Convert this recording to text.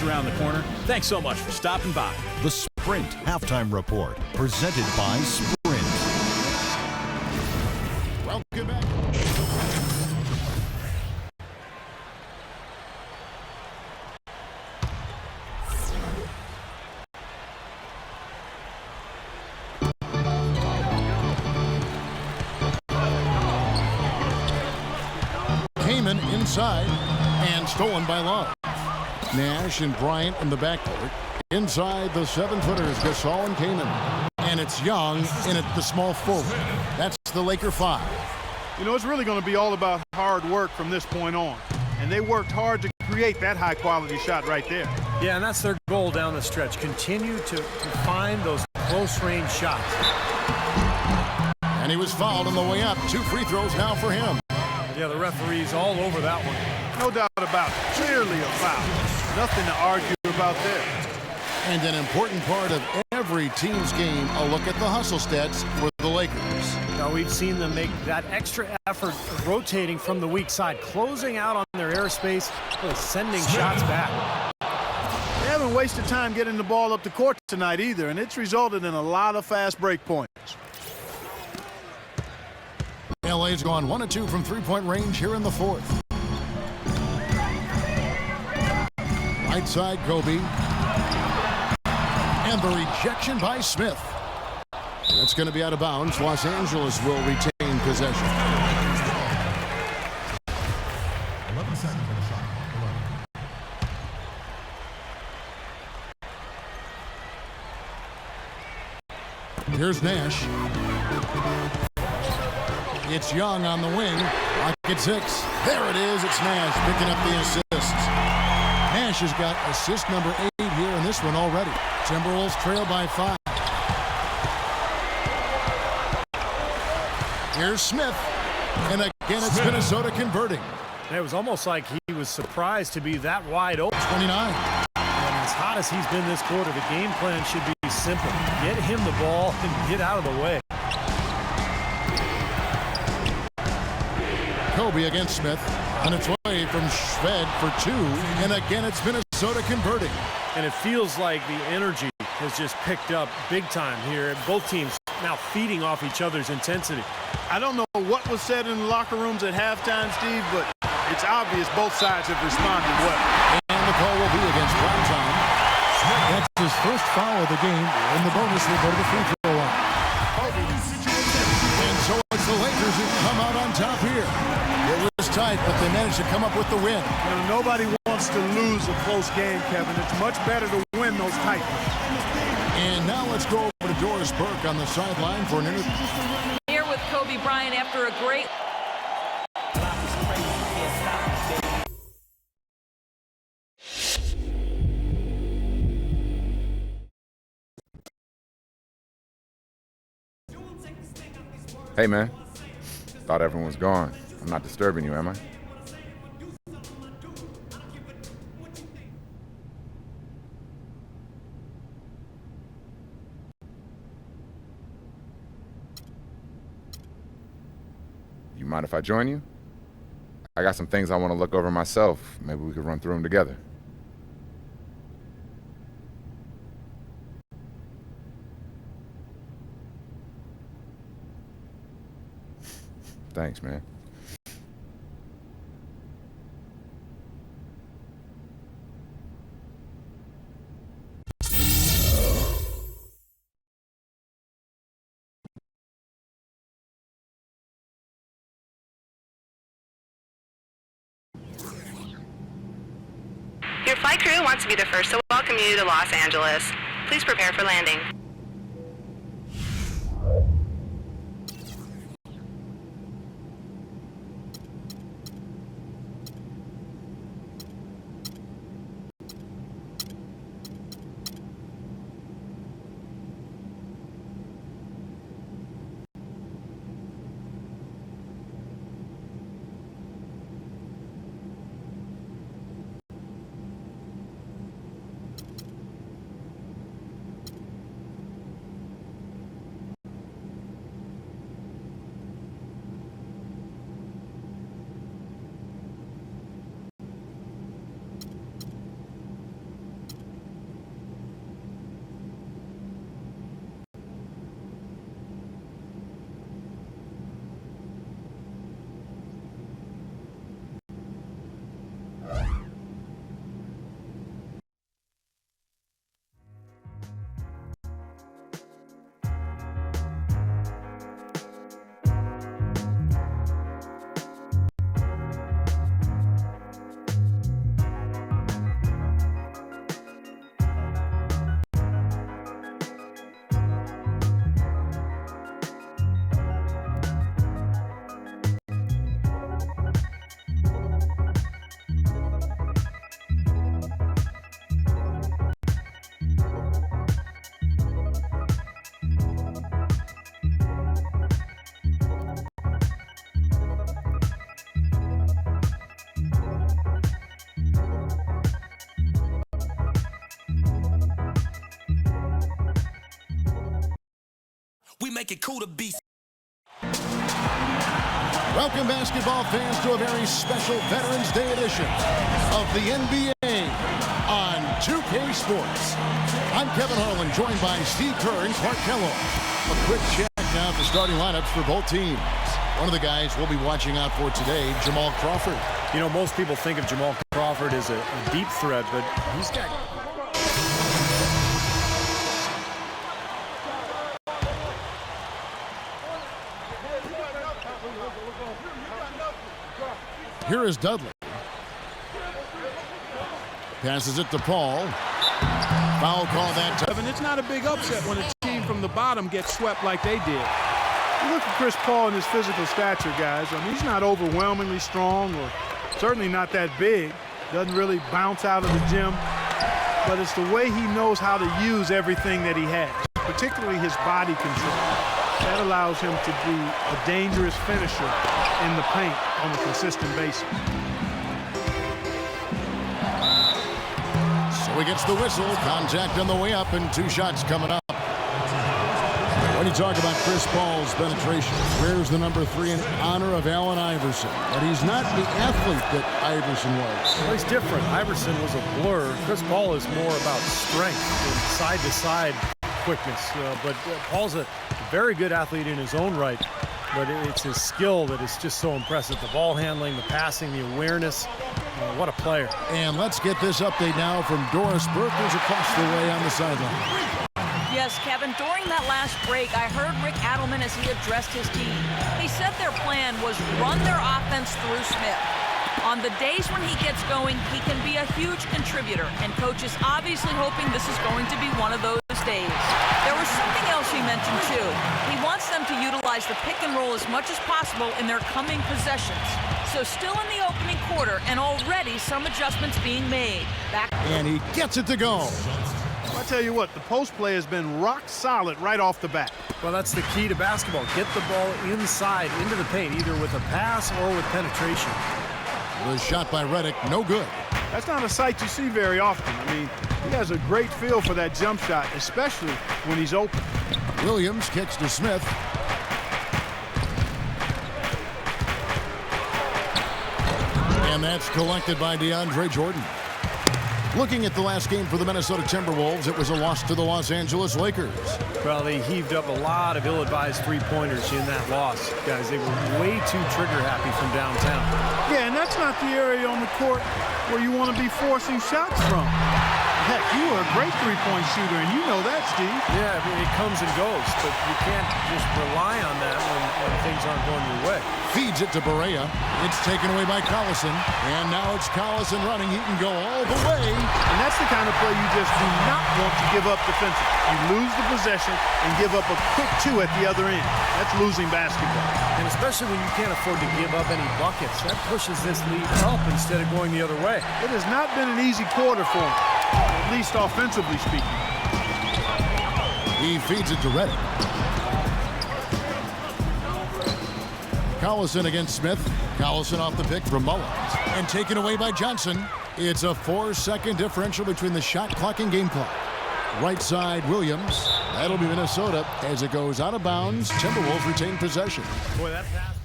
just around the corner. Thanks so much for stopping by. The Sprint Halftime Report, presented by Sprint. Welcome back. Inside and stolen by Love. Nash and Bryant in the backcourt. Inside the 7-footers, Gasol and Kaman. And it's Young in at the small forward. That's the Laker 5. You know, it's really going to be all about hard work from this point on. And they worked hard to create that high-quality shot right there. Yeah, and that's their goal down the stretch. Continue to find those close-range shots. And he was fouled on the way up. 2 free throws now for him. Yeah, the referee's all over that one. No doubt about it. Clearly a foul. Nothing to argue about there. And an important part of every team's game, a look at the hustle stats for the Lakers. Now, we've seen them make that extra effort rotating from the weak side, closing out on their airspace, sending shots back. They haven't wasted time getting the ball up the court tonight either, and it's resulted in a lot of fast break points. LA's gone 1 of 2 from three-point range here in the fourth. Right side, Kobe. And the rejection by Smith. That's going to be out of bounds. Los Angeles will retain possession. 11 seconds on the shot. 11. Here's Nash. It's Young on the wing. Pocket 6. There it is. It's Nash picking up the assists. Nash has got assist number 8 here in this one already. Timberwolves trail by 5. Here's Smith. And again, it's Minnesota converting. It was almost like he was surprised to be that wide open. 29. And as hot as he's been this quarter, the game plan should be simple. Get him the ball and get out of the way. Kobe against Smith. On its way from Shved for 2. And again, it's Minnesota converting. And it feels like the energy has just picked up big time here. Both teams now feeding off each other's intensity. I don't know what was said in the locker rooms at halftime, Steve, but it's obvious both sides have responded well. And the call will be against Brown. That's his first foul of the game, and the bonus will go to the free throw line. And so it's the Lakers who come out on top here. It was tight, but they managed to come up with the win. You know, nobody wants to lose a close game, Kevin. It's much better to win those tight ones. And now let's go over to Doris Burke on the sideline for an interview. Here with Kobe Bryant after a great... Hey, man. Thought everyone was gone. I'm not disturbing you, am I? You mind if I join you? I got some things I want to look over myself. Maybe we could run through them together. Thanks, man. Your flight crew wants to be the first to welcome you to Los Angeles. Please prepare for landing. make it cool to be. Welcome, basketball fans, to a very special Veterans Day edition of the NBA on 2K Sports. I'm Kevin Harlan, joined by Steve Kerr and Clark Kellogg. A quick check now of the starting lineups for both teams. One of the guys we'll be watching out for today, Jamal Crawford. You know, most people think of Jamal Crawford as a deep threat, but he's got... Here is Dudley. Passes it to Paul. Foul call that time. It's not a big upset when a team from the bottom gets swept like they did. You look at Chris Paul and his physical stature, guys. I mean, he's not overwhelmingly strong or certainly not that big. Doesn't really bounce out of the gym. But it's the way he knows how to use everything that he has, particularly his body control. That allows him to be a dangerous finisher in the paint on a consistent basis. So he gets the whistle. Contact on the way up and 2 shots coming up. When you talk about Chris Paul's penetration, where's the number 3 in honor of Allen Iverson? But he's not the athlete that Iverson was. Well, he's different. Iverson was a blur. Chris Paul is more about strength and side-to-side quickness. But Paul's a very good athlete in his own right. But it's his skill that is just so impressive. The ball handling, the passing, the awareness. What a player. And let's get this update now from Doris Burke, who's across the way on the sideline. Yes, Kevin, during that last break, I heard Rick Adelman as he addressed his team. He said their plan was run their offense through Smith. On the days when he gets going, he can be a huge contributor, and Coach is obviously hoping this is going to be one of those days. There was something else he mentioned, too. He wants them to utilize the pick and roll as much as possible in their coming possessions. So still in the opening quarter, and already some adjustments being made. And he gets it to go. I tell you what, the post play has been rock solid right off the bat. Well, that's the key to basketball. Get the ball inside, into the paint, either with a pass or with penetration. The shot by Redick, no good. That's not a sight you see very often. I mean, he has a great feel for that jump shot, especially when he's open. Williams kicks to Smith. And that's collected by DeAndre Jordan. Looking at the last game for the Minnesota Timberwolves, it was a loss to the Los Angeles Lakers. Well, they heaved up a lot of ill-advised three-pointers in that loss. Guys, they were way too trigger-happy from downtown. Yeah, and that's not the area on the court where you want to be forcing shots from. Heck, you were a great three-point shooter, and you know that, Steve. Yeah, I mean, it comes and goes, but you can't just rely on that when things aren't going your way. Feeds it to Barea. It's taken away by Collison. And now it's Collison running. He can go all the way. And that's the kind of play you just do not want to give up defensively. You lose the possession and give up a quick 2 at the other end. That's losing basketball. And especially when you can't afford to give up any buckets, that pushes this lead up instead of going the other way. It has not been an easy quarter for him, at least offensively speaking. He feeds it to Redick. Collison against Smith. Collison off the pick from Mullins. And taken away by Johnson. It's a 4-second differential between the shot clock and game clock. Right side, Williams. That'll be Minnesota as it goes out of bounds. Timberwolves retain possession. Boy, that pass.